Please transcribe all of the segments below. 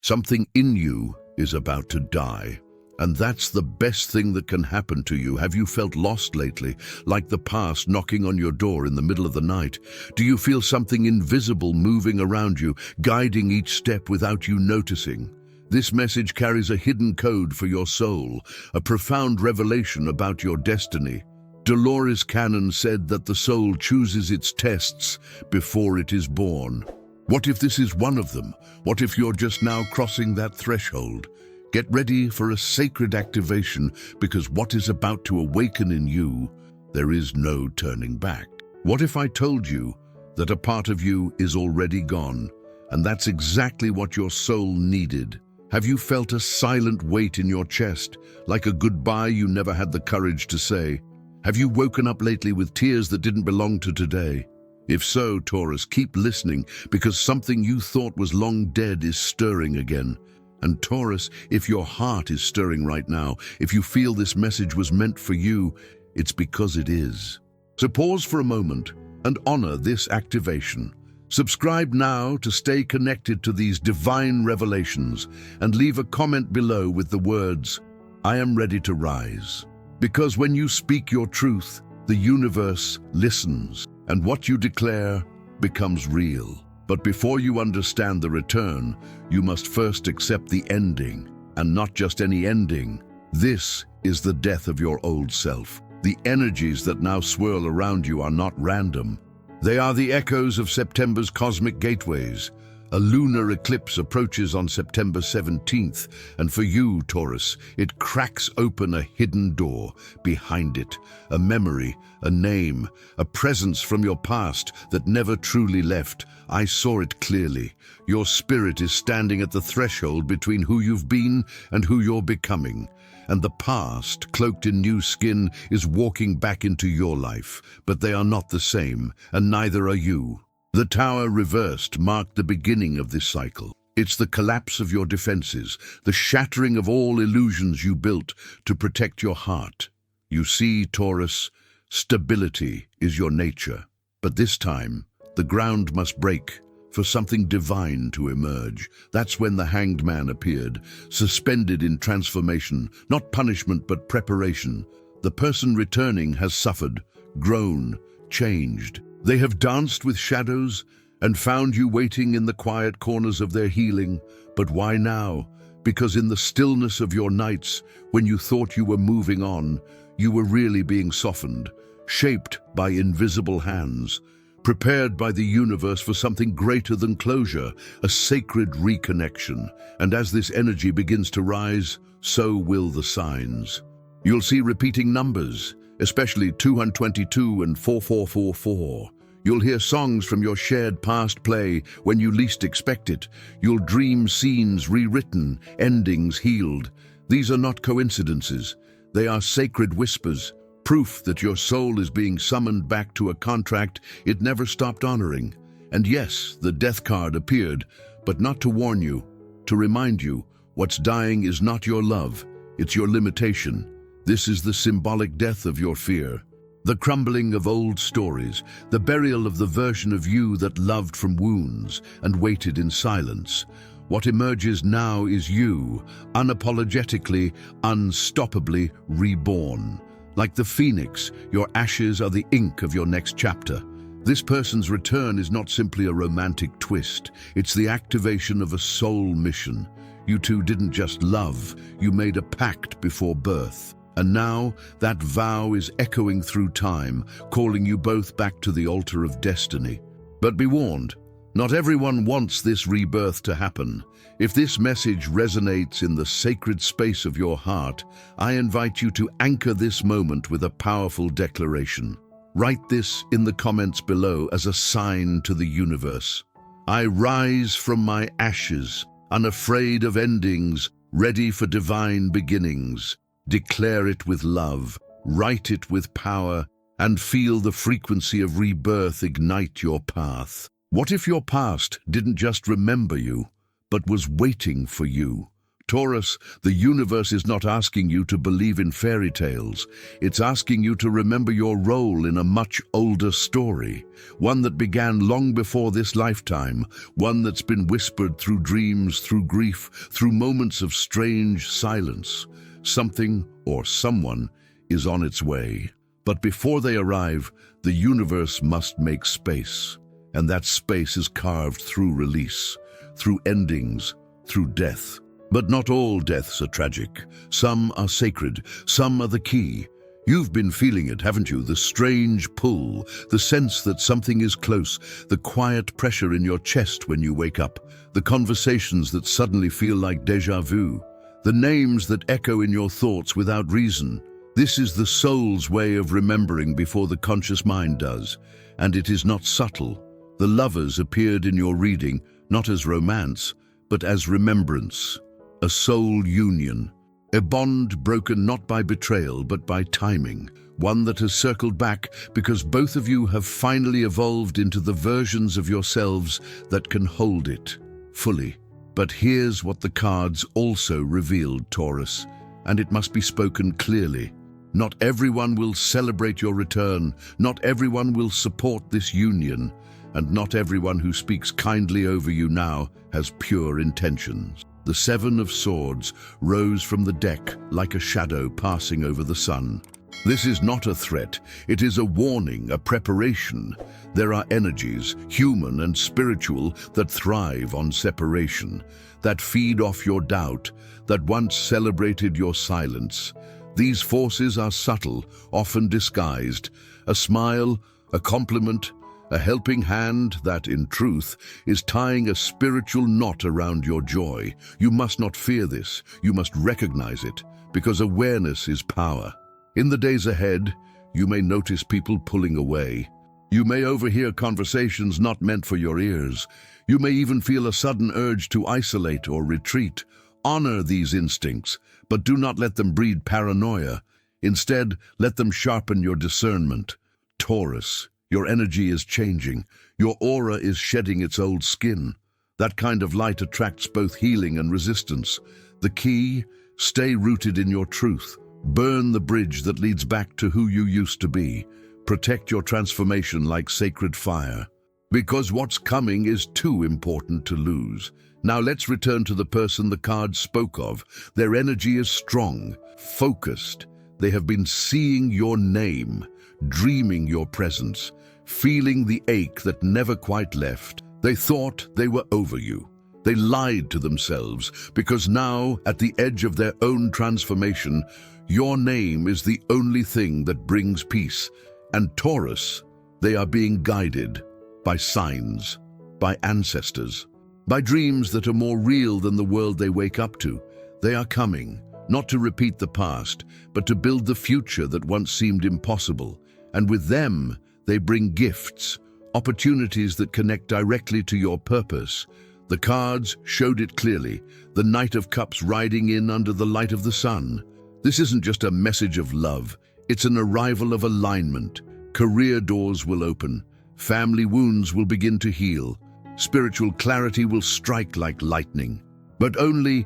Something in you is about to die. And that's the best thing that can happen to you. Have you felt lost lately, like the past knocking on your door in the middle of the night? Do you feel something invisible moving around you, guiding each step without you noticing? This message carries a hidden code for your soul, a profound revelation about your destiny. Dolores Cannon said that the soul chooses its tests before it is born. What if this is one of them? What if you're just now crossing that threshold? Get ready for a sacred activation, because what is about to awaken in you, there is no turning back. What if I told you that a part of you is already gone, and that's exactly what your soul needed? Have you felt a silent weight in your chest, like a goodbye you never had the courage to say? Have you woken up lately with tears that didn't belong to today? If so, Taurus, keep listening, because something you thought was long dead is stirring again. And Taurus, if your heart is stirring right now, if you feel this message was meant for you, it's because it is. So pause for a moment and honor this activation. Subscribe now to stay connected to these divine revelations, and leave a comment below with the words, "I am ready to rise." Because when you speak your truth, the universe listens, and what you declare becomes real. But before you understand the return, you must first accept the ending, and not just any ending. This is the death of your old self. The energies that now swirl around you are not random. They are the echoes of September's cosmic gateways. A lunar eclipse approaches on September 17th, and for you, Taurus, it cracks open a hidden door. Behind it, a memory, a name, a presence from your past that never truly left. I saw it clearly. Your spirit is standing at the threshold between who you've been and who you're becoming. And the past, cloaked in new skin, is walking back into your life. But they are not the same, and neither are you. The tower reversed marked the beginning of this cycle. It's the collapse of your defenses, the shattering of all illusions you built to protect your heart. You see, Taurus, stability is your nature. But this time, the ground must break for something divine to emerge. That's when the Hanged Man appeared, suspended in transformation, not punishment but preparation. The person returning has suffered, grown, changed. They have danced with shadows and found you waiting in the quiet corners of their healing. But why now? Because in the stillness of your nights, when you thought you were moving on, you were really being softened, shaped by invisible hands, prepared by the universe for something greater than closure, a sacred reconnection. And as this energy begins to rise, so will the signs. You'll see repeating numbers, especially 222 and 4444. You'll hear songs from your shared past play when you least expect it. You'll dream scenes rewritten, endings healed. These are not coincidences. They are sacred whispers, proof that your soul is being summoned back to a contract it never stopped honoring. And yes, the death card appeared, but not to warn you, to remind you, what's dying is not your love, it's your limitation. This is the symbolic death of your fear, the crumbling of old stories, the burial of the version of you that loved from wounds and waited in silence. What emerges now is you, unapologetically, unstoppably reborn. Like the phoenix, your ashes are the ink of your next chapter. This person's return is not simply a romantic twist, it's the activation of a soul mission. You two didn't just love, you made a pact before birth. And now, that vow is echoing through time, calling you both back to the altar of destiny. But be warned, not everyone wants this rebirth to happen. If this message resonates in the sacred space of your heart, I invite you to anchor this moment with a powerful declaration. Write this in the comments below as a sign to the universe. I rise from my ashes, unafraid of endings, ready for divine beginnings. Declare it with love, write it with power, and feel the frequency of rebirth ignite your path. What if your past didn't just remember you, but was waiting for you? Taurus, the universe is not asking you to believe in fairy tales. It's asking you to remember your role in a much older story, one that began long before this lifetime, one that's been whispered through dreams, through grief, through moments of strange silence. Something or someone is on its way. But before they arrive, the universe must make space. And that space is carved through release, through endings, through death. But not all deaths are tragic. Some are sacred, some are the key. You've been feeling it, haven't you? The strange pull, the sense that something is close, the quiet pressure in your chest when you wake up, the conversations that suddenly feel like déjà vu, the names that echo in your thoughts without reason. This is the soul's way of remembering before the conscious mind does, and it is not subtle. The lovers appeared in your reading, not as romance, but as remembrance. A soul union, a bond broken not by betrayal but by timing, one that has circled back because both of you have finally evolved into the versions of yourselves that can hold it fully. But here's what the cards also revealed, Taurus, and it must be spoken clearly. Not everyone will celebrate your return, not everyone will support this union, and not everyone who speaks kindly over you now has pure intentions. The Seven of Swords rose from the deck like a shadow passing over the sun. This is not a threat, it is a warning, a preparation. There are energies, human and spiritual, that thrive on separation, that feed off your doubt, that once celebrated your silence. These forces are subtle, often disguised. A smile, a compliment, a helping hand that, in truth, is tying a spiritual knot around your joy. You must not fear this. You must recognize it, because awareness is power. In the days ahead, you may notice people pulling away. You may overhear conversations not meant for your ears. You may even feel a sudden urge to isolate or retreat. Honor these instincts, but do not let them breed paranoia. Instead, let them sharpen your discernment. Taurus, your energy is changing. Your aura is shedding its old skin. That kind of light attracts both healing and resistance. The key, stay rooted in your truth. Burn the bridge that leads back to who you used to be. Protect your transformation like sacred fire. Because what's coming is too important to lose. Now let's return to the person the cards spoke of. Their energy is strong, focused. They have been seeing your name, dreaming your presence, feeling the ache that never quite left. They thought they were over you. They lied to themselves because now, at the edge of their own transformation, your name is the only thing that brings peace. And Taurus, they are being guided by signs, by ancestors, by dreams that are more real than the world they wake up to. They are coming, not to repeat the past, but to build the future that once seemed impossible. And with them, they bring gifts, opportunities that connect directly to your purpose. The cards showed it clearly, the Knight of Cups riding in under the light of the sun. This isn't just a message of love, it's an arrival of alignment. Career doors will open, family wounds will begin to heal, spiritual clarity will strike like lightning. But only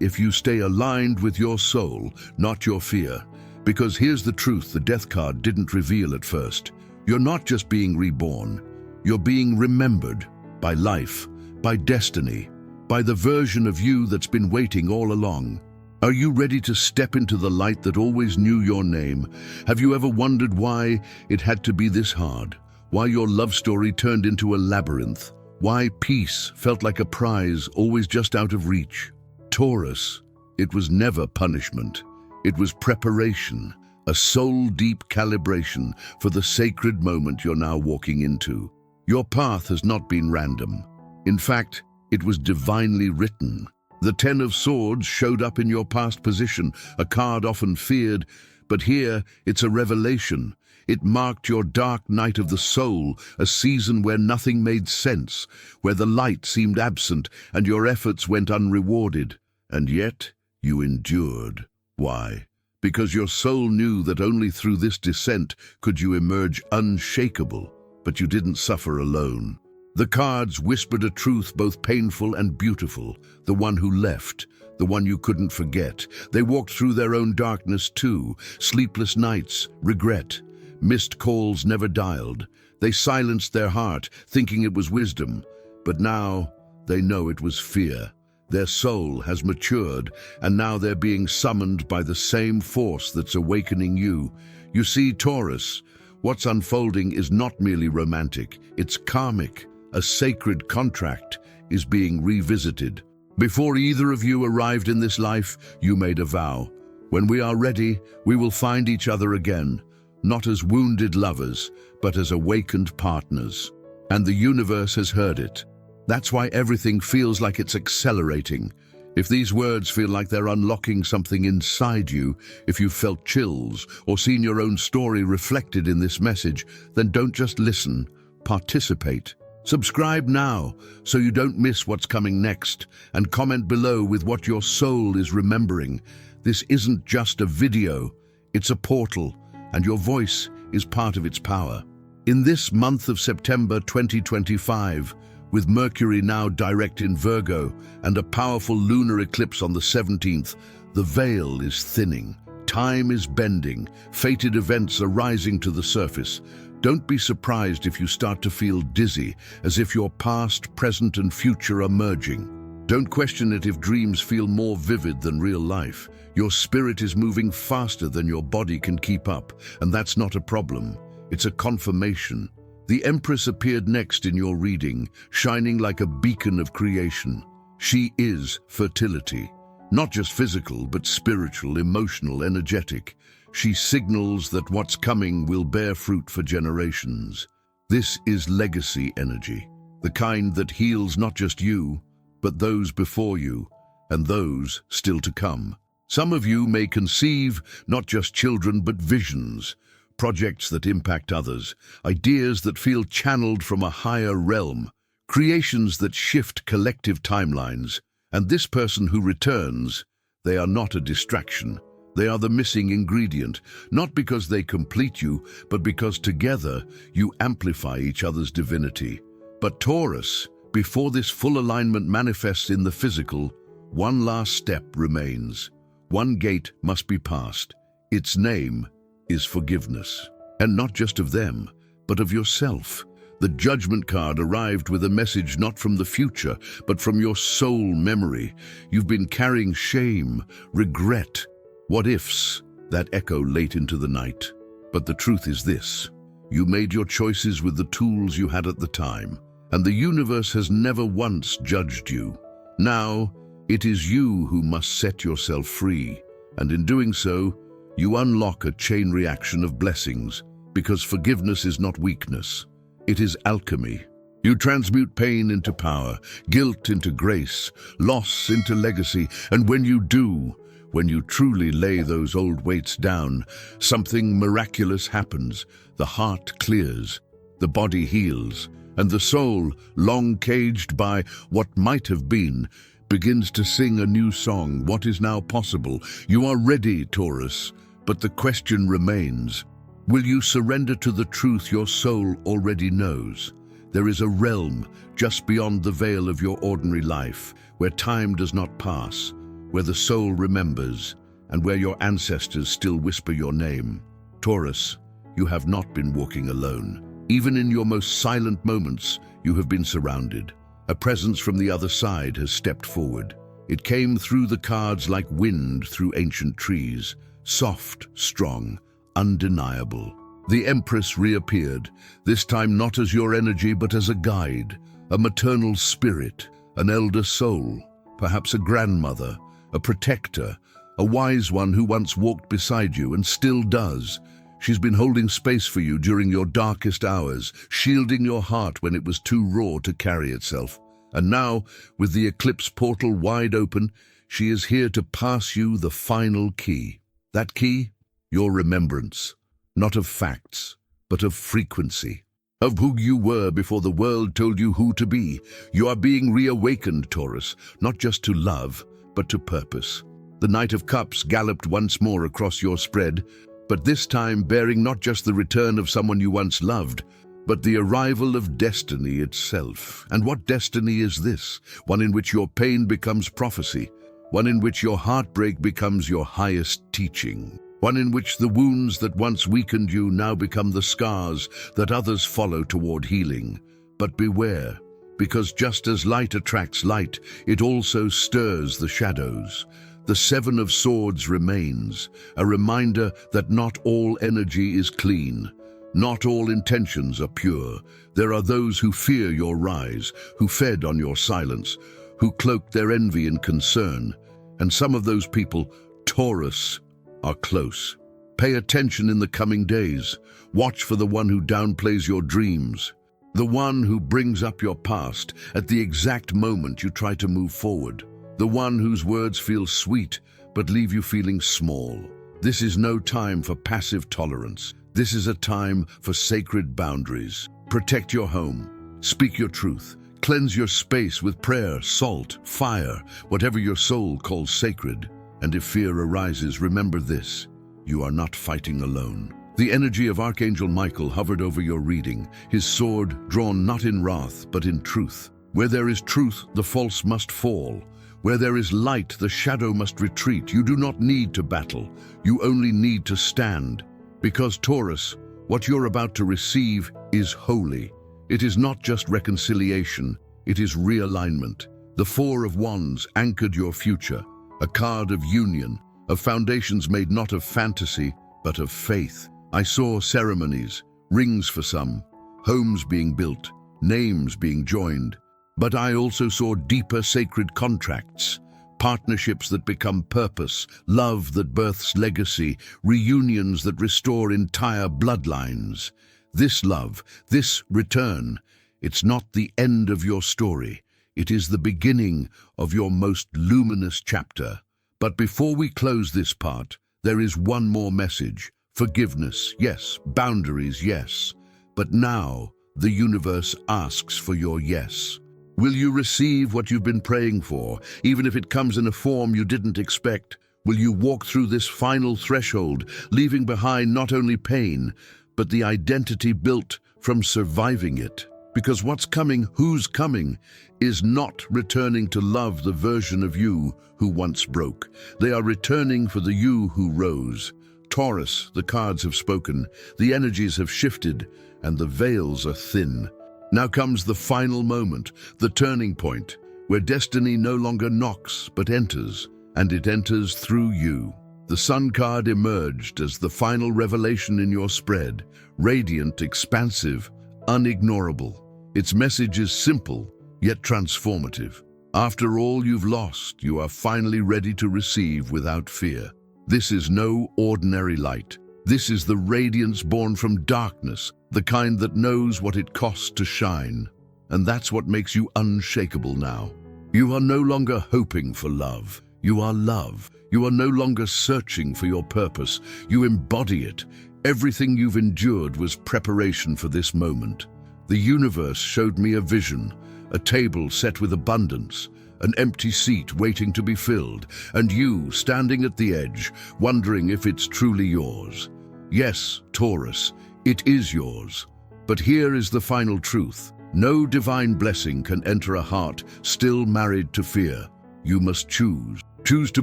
if you stay aligned with your soul, not your fear. Because here's the truth the death card didn't reveal at first. You're not just being reborn, you're being remembered by life, by destiny, by the version of you that's been waiting all along. Are you ready to step into the light that always knew your name? Have you ever wondered why it had to be this hard? Why your love story turned into a labyrinth? Why peace felt like a prize always just out of reach? Taurus, it was never punishment. It was preparation, a soul-deep calibration for the sacred moment you're now walking into. Your path has not been random. In fact, it was divinely written. The Ten of Swords showed up in your past position, a card often feared, but here it's a revelation. It marked your dark night of the soul, a season where nothing made sense, where the light seemed absent and your efforts went unrewarded. And yet, you endured. Why? Because your soul knew that only through this descent could you emerge unshakable, but you didn't suffer alone. The cards whispered a truth both painful and beautiful. The one who left, the one you couldn't forget. They walked through their own darkness too. Sleepless nights, regret, missed calls never dialed. They silenced their heart, thinking it was wisdom. But now they know it was fear. Their soul has matured, and now they're being summoned by the same force that's awakening you. You see, Taurus, what's unfolding is not merely romantic, it's karmic. A sacred contract is being revisited. Before either of you arrived in this life, you made a vow. When we are ready, we will find each other again, not as wounded lovers, but as awakened partners. And the universe has heard it. That's why everything feels like it's accelerating. If these words feel like they're unlocking something inside you, if you've felt chills or seen your own story reflected in this message, then don't just listen, participate. Subscribe now so you don't miss what's coming next, and comment below with what your soul is remembering. This isn't just a video, it's a portal, and your voice is part of its power. In this month of September 2025, with Mercury now direct in Virgo and a powerful lunar eclipse on the 17th, the veil is thinning. Time is bending. Fated events are rising to the surface. Don't be surprised if you start to feel dizzy, as if your past, present, and future are merging. Don't question it if dreams feel more vivid than real life. Your spirit is moving faster than your body can keep up, and that's not a problem. It's a confirmation. The Empress appeared next in your reading, shining like a beacon of creation. She is fertility. Not just physical, but spiritual, emotional, energetic. She signals that what's coming will bear fruit for generations. This is legacy energy, the kind that heals not just you, but those before you, and those still to come. Some of you may conceive not just children, but visions, projects that impact others, ideas that feel channeled from a higher realm, creations that shift collective timelines. And this person who returns, they are not a distraction. They are the missing ingredient, not because they complete you, but because together you amplify each other's divinity. But Taurus, before this full alignment manifests in the physical, one last step remains. One gate must be passed. Its name is forgiveness. And not just of them, but of yourself. The judgment card arrived with a message not from the future, but from your soul memory. You've been carrying shame, regret, what ifs that echo late into the night. But the truth is this: you made your choices with the tools you had at the time, and the universe has never once judged you. Now, it is you who must set yourself free, and in doing so, you unlock a chain reaction of blessings, because forgiveness is not weakness, it is alchemy. You transmute pain into power, guilt into grace, loss into legacy, and when you do, when you truly lay those old weights down, something miraculous happens. The heart clears, the body heals, and the soul, long caged by what might have been, begins to sing a new song. What is now possible? You are ready, Taurus, but the question remains: will you surrender to the truth your soul already knows? There is a realm just beyond the veil of your ordinary life, where time does not pass, where the soul remembers, and where your ancestors still whisper your name. Taurus, you have not been walking alone. Even in your most silent moments, you have been surrounded. A presence from the other side has stepped forward. It came through the cards like wind through ancient trees, soft, strong, undeniable. The Empress reappeared, this time not as your energy but as a guide, a maternal spirit, an elder soul, perhaps a grandmother, a protector, a wise one who once walked beside you and still does. She's been holding space for you during your darkest hours, shielding your heart when it was too raw to carry itself. And now, with the eclipse portal wide open, she is here to pass you the final key. That key? Your remembrance. Not of facts, but of frequency. Of who you were before the world told you who to be. You are being reawakened, Taurus, not just to love, but to purpose. The Knight of Cups galloped once more across your spread, but this time bearing not just the return of someone you once loved, but the arrival of destiny itself. And what destiny is this? One in which your pain becomes prophecy, one in which your heartbreak becomes your highest teaching, one in which the wounds that once weakened you now become the scars that others follow toward healing. But beware, because just as light attracts light, it also stirs the shadows. The Seven of Swords remains, a reminder that not all energy is clean. Not all intentions are pure. There are those who fear your rise, who fed on your silence, who cloaked their envy in concern. And some of those people, Taurus, are close. Pay attention in the coming days. Watch for the one who downplays your dreams, the one who brings up your past at the exact moment you try to move forward, the one whose words feel sweet but leave you feeling small. This is no time for passive tolerance. This is a time for sacred boundaries. Protect your home. Speak your truth. Cleanse your space with prayer, salt, fire, whatever your soul calls sacred. And if fear arises, remember this: you are not fighting alone. The energy of Archangel Michael hovered over your reading, his sword drawn not in wrath, but in truth. Where there is truth, the false must fall. Where there is light, the shadow must retreat. You do not need to battle. You only need to stand. Because Taurus, what you're about to receive is holy. It is not just reconciliation, it is realignment. The Four of Wands anchored your future, a card of union, of foundations made not of fantasy, but of faith. I saw ceremonies, rings for some, homes being built, names being joined. But I also saw deeper sacred contracts, partnerships that become purpose, love that births legacy, reunions that restore entire bloodlines. This love, this return, it's not the end of your story. It is the beginning of your most luminous chapter. But before we close this part, there is one more message. Forgiveness, yes. Boundaries, yes. But now, the universe asks for your yes. Will you receive what you've been praying for, even if it comes in a form you didn't expect? Will you walk through this final threshold, leaving behind not only pain, but the identity built from surviving it? Because what's coming, who's coming, is not returning to love the version of you who once broke. They are returning for the you who rose. Taurus, the cards have spoken, the energies have shifted, and the veils are thin. Now comes the final moment, the turning point, where destiny no longer knocks but enters, and it enters through you. The Sun card emerged as the final revelation in your spread, radiant, expansive, unignorable. Its message is simple, yet transformative. After all you've lost, you are finally ready to receive without fear. This is no ordinary light. This is the radiance born from darkness, the kind that knows what it costs to shine. And that's what makes you unshakable now. You are no longer hoping for love. You are love. You are no longer searching for your purpose. You embody it. Everything you've endured was preparation for this moment. The universe showed me a vision, a table set with abundance, an empty seat waiting to be filled, and you standing at the edge, wondering if it's truly yours. Yes, Taurus, it is yours. But here is the final truth. No divine blessing can enter a heart still married to fear. You must choose. Choose to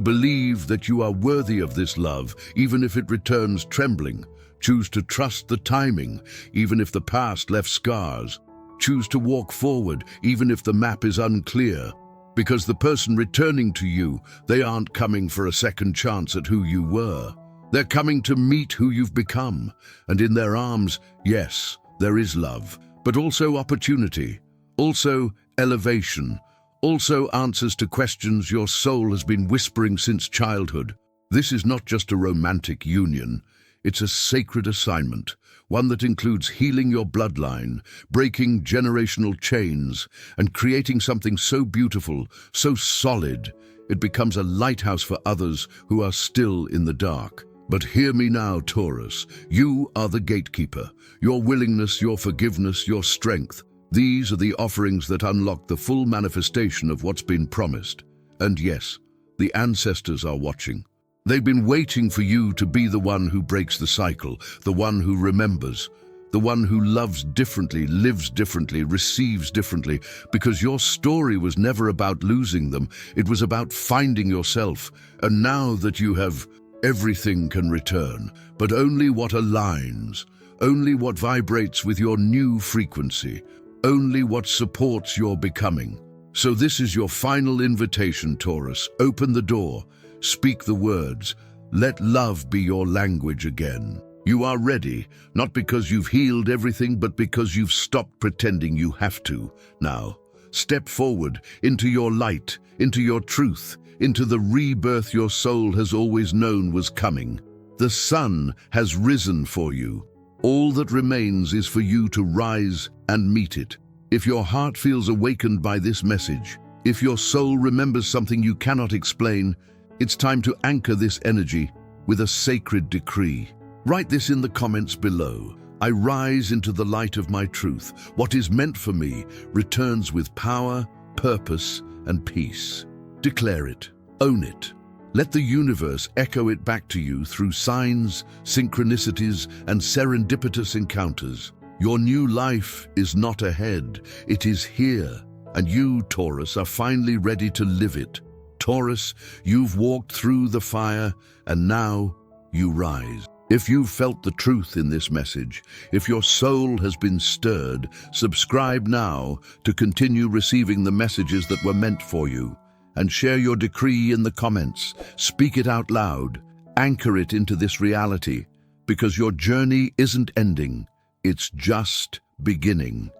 believe that you are worthy of this love, even if it returns trembling. Choose to trust the timing, even if the past left scars. Choose to walk forward, even if the map is unclear. Because the person returning to you, they aren't coming for a second chance at who you were. They're coming to meet who you've become. And in their arms, yes, there is love, but also opportunity, also elevation, also answers to questions your soul has been whispering since childhood. This is not just a romantic union. It's a sacred assignment, one that includes healing your bloodline, breaking generational chains, and creating something so beautiful, so solid, it becomes a lighthouse for others who are still in the dark. But hear me now, Taurus. You are the gatekeeper. Your willingness, your forgiveness, your strength. These are the offerings that unlock the full manifestation of what's been promised. And yes, the ancestors are watching. They've been waiting for you to be the one who breaks the cycle, the one who remembers, the one who loves differently, lives differently, receives differently, because your story was never about losing them. It was about finding yourself. And now that you have, everything can return, but only what aligns, only what vibrates with your new frequency, only what supports your becoming. So this is your final invitation, Taurus. Open the door, speak the words, let love be your language again. You are ready, not because you've healed everything, but because you've stopped pretending you have to. Now, step forward into your light, into your truth, into the rebirth your soul has always known was coming. The sun has risen for you. All that remains is for you to rise and meet it. If your heart feels awakened by this message, if your soul remembers something you cannot explain, it's time to anchor this energy with a sacred decree. Write this in the comments below. I rise into the light of my truth. What is meant for me returns with power, purpose, and peace. Declare it. Own it. Let the universe echo it back to you through signs, synchronicities, and serendipitous encounters. Your new life is not ahead, it is here, and you, Taurus, are finally ready to live it. Taurus, you've walked through the fire, and now you rise. If you've felt the truth in this message, if your soul has been stirred, subscribe now to continue receiving the messages that were meant for you. And share your decree in the comments. Speak it out loud. Anchor it into this reality, because your journey isn't ending, it's just beginning.